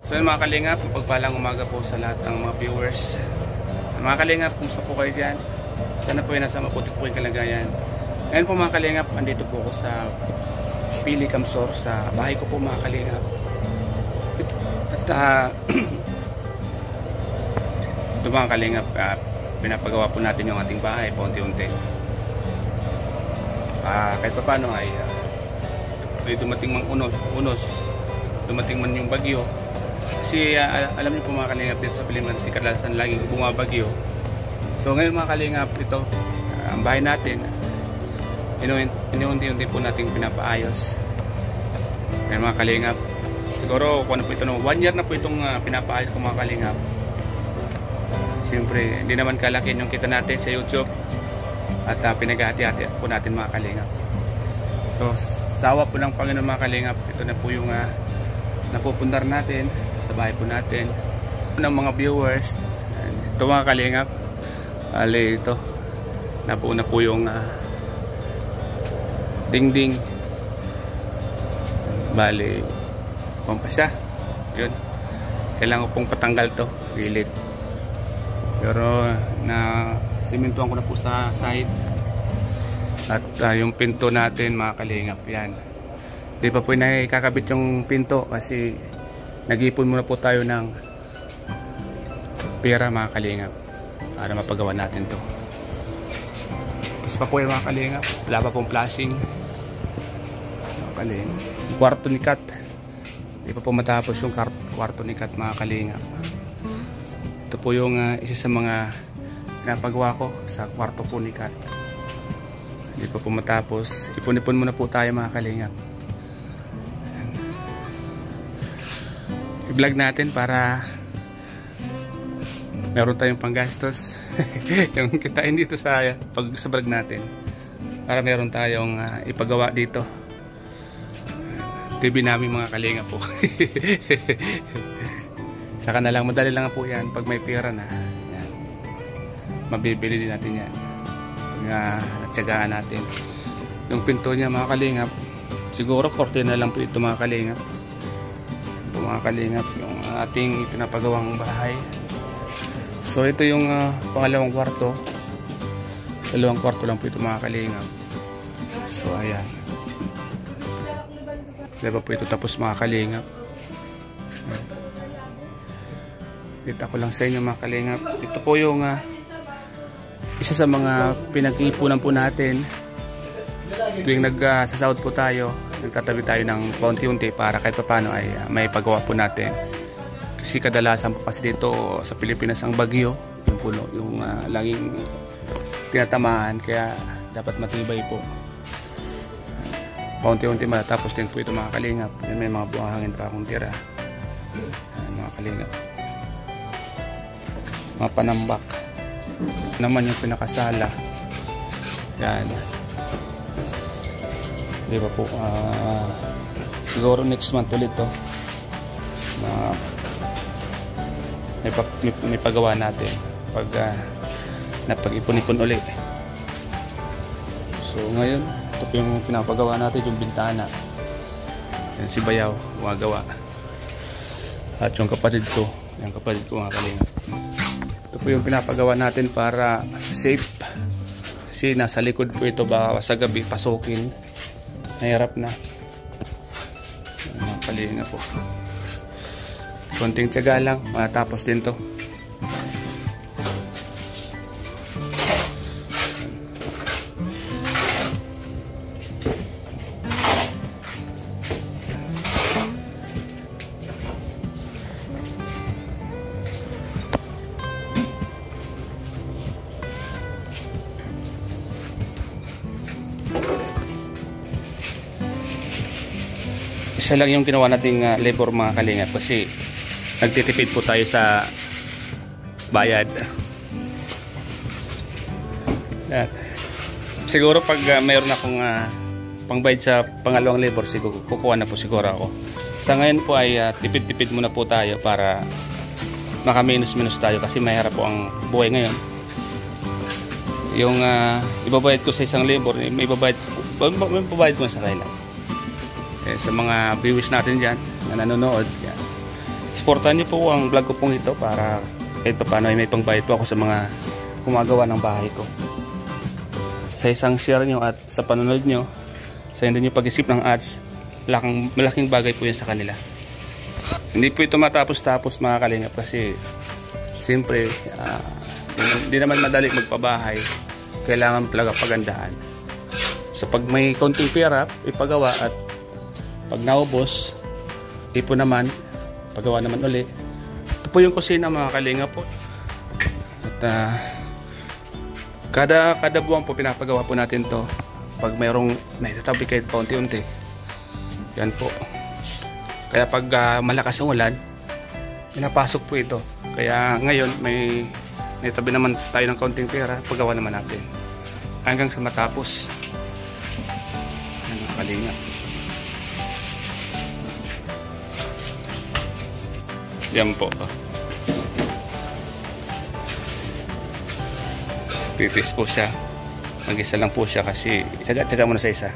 So yun mga kalingap, pagpalang umaga po sa lahat ng mga viewers. Mga kalingap, kumusta po kayo dyan? Sana po yung nasa mabuti po yung kalagayan. Ngayon po mga kalingap, andito po ako sa Pili Kamsor, sa bahay ko po mga kalingap. At ito mga kalingap, pinapagawa po natin yung ating bahay paunti-unti. Kahit pa paano ay may dumating mang unos, dumating man yung bagyo. Kasi alam niyo po mga kalingap, dito sa Pilipinas kadalasan laging bumabagyo. So ngayon mga kalingap, ito ang bahay natin, inuunti-unti po natin pinapaayos. Ngayon mga kalingap, siguro kung ano po ito, 1 year na po itong pinapaayos ko mga kalingap. Siyempre hindi naman kalaki yung kita natin sa YouTube, at pinaghati-hati po natin mga kalingap. So sawa po ng Panginoon mga kalingap, ito na po yung napupundar natin sa bahay po natin ng mga viewers. Ito mga kalingap, ito nabuo na po yung dingding, bali pampasya yun, kailangan ko pong patanggal to gilid, pero na simentuhan ko na po sa side. At yung pinto natin mga kalingap, yan di pa po nakakabit yung pinto kasi nag-ipon muna po tayo ng pera mga kalingap para mapagawa natin to. Tapos pa po yung mga kalingap, wala pa pong flashing mga kalingap. Kwarto ni Kat, di pa po matapos yung kwarto ni Kat mga kalingap. Ito po yung isa sa mga pinapagawa ko sa kwarto po ni Kat. Di pa po matapos, ipon-ipon muna po tayo mga kalingap. I-vlog natin para meron tayong panggastos yung kitain dito sa vlog natin, para meron tayong ipagawa dito TV namin mga kalingap po. Saka na lang, madali lang po yan pag may pera na yan. Mabibili din natin yan pag natsagaan natin. Yung pinto niya mga kalingap, siguro kortina lang po ito mga kalingap. Mga kalingap, yung ating pinapagawang bahay. So ito yung pangalawang kwarto. Dalawang kwarto lang po ito mga kalingap. So ayan, diba po ito tapos mga kalingap. Kita ko lang sa inyo mga kalingap, ito po yung isa sa mga pinag-iipunan po natin tuwing nagsasahod po tayo. Nagtatabi tayo ng paunti-unti para kahit paano ay may pagawa po natin. Kasi kadalasan po kasi dito sa Pilipinas ang bagyo, yung puno, yung laging tinatamaan, kaya dapat matibay po. Paunti-unti matapos din po ito mga kalingap. May mga buhangin pa akong tira. Mga kalingap, mga panambak naman yung pinakasala. Yan, di ba po, siguro next month ulit to may pagawa natin pag napag-ipon-ipon ulit. So ngayon ito po yung pinapagawa natin, yung bintana. Yan si Bayaw gumagawa, at yung kapatid ko mga kalingap. Ito po yung pinapagawa natin para safe, kasi nasa likod po ito, baka sa gabi pasukin, nahirap na. Mga kalingap po, konting tiyaga lang matapos din to. Isa lang yung ginawa nating labor mga kalingap, kasi nagtitipid po tayo sa bayad. Siguro pag mayroon akong pangbayad sa pangalawang labor, siguro kukuha na po siguro ako. Sa ngayon po ay tipid-tipid muna po tayo para makaminus-minus tayo, kasi mahirap po ang buhay ngayon. Yung ibabayad ko sa isang labor, may ibabayad ko sa kailan. Sa mga viewers natin dyan na nanonood, yan, supportan niyo po ang vlog ko pong ito para kahit pa paano ay may pangbayad po ako sa mga gumagawa ng bahay ko. Sa isang share nyo at sa panonood nyo, sa hindi nyo pag-isip ng ads, malaking bagay po yan sa kanila. Hindi po ito matapos-tapos mga kalingap kasi siyempre hindi naman madali magpabahay, kailangan talaga pagandahan. So pag may konting pera, ipagawa at pag naubos, ipon naman, pagawa naman uli. Ito po yung kusina mga kalingap po. At kada buwan po pinapagawa po natin to pag mayroong naitatabi kahit pa unti-unti. Yan po. Kaya pag malakas ang ulan, pinapasok po ito. Kaya ngayon may naitabi naman tayo ng kaunting pera, paggawa naman natin hanggang sa matapos. Yan ang kalingap. Yan po. Pipis po siya. Mag-isa lang po siya kasi tsaga-tsaga muna sa isa.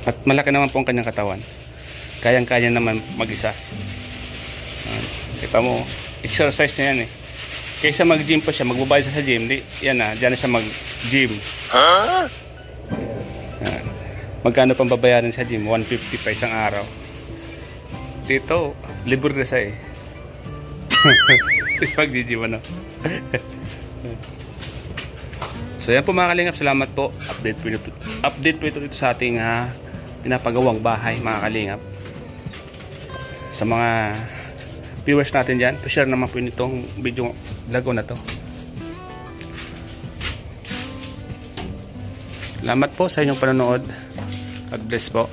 At malaki naman po ang kanyang katawan. Kayang-kaya naman mag-isa. Kita mo, exercise na yan eh. Kaysa mag-gym po siya, magbabayad siya sa gym. Yan na, dyan na siya mag-gym. Huh? Magkano pang babayaran sa gym? 150 pa isang araw. Dito, libre na siya eh. Pag-gym ano. So yan po mga kalingap, salamat po. Update po ito sa ating pinapagawang bahay mga kalingap. Sa mga viewers natin dyan, share naman po nitong video vlog na to. Salamat po sa inyong panonood. God bless po.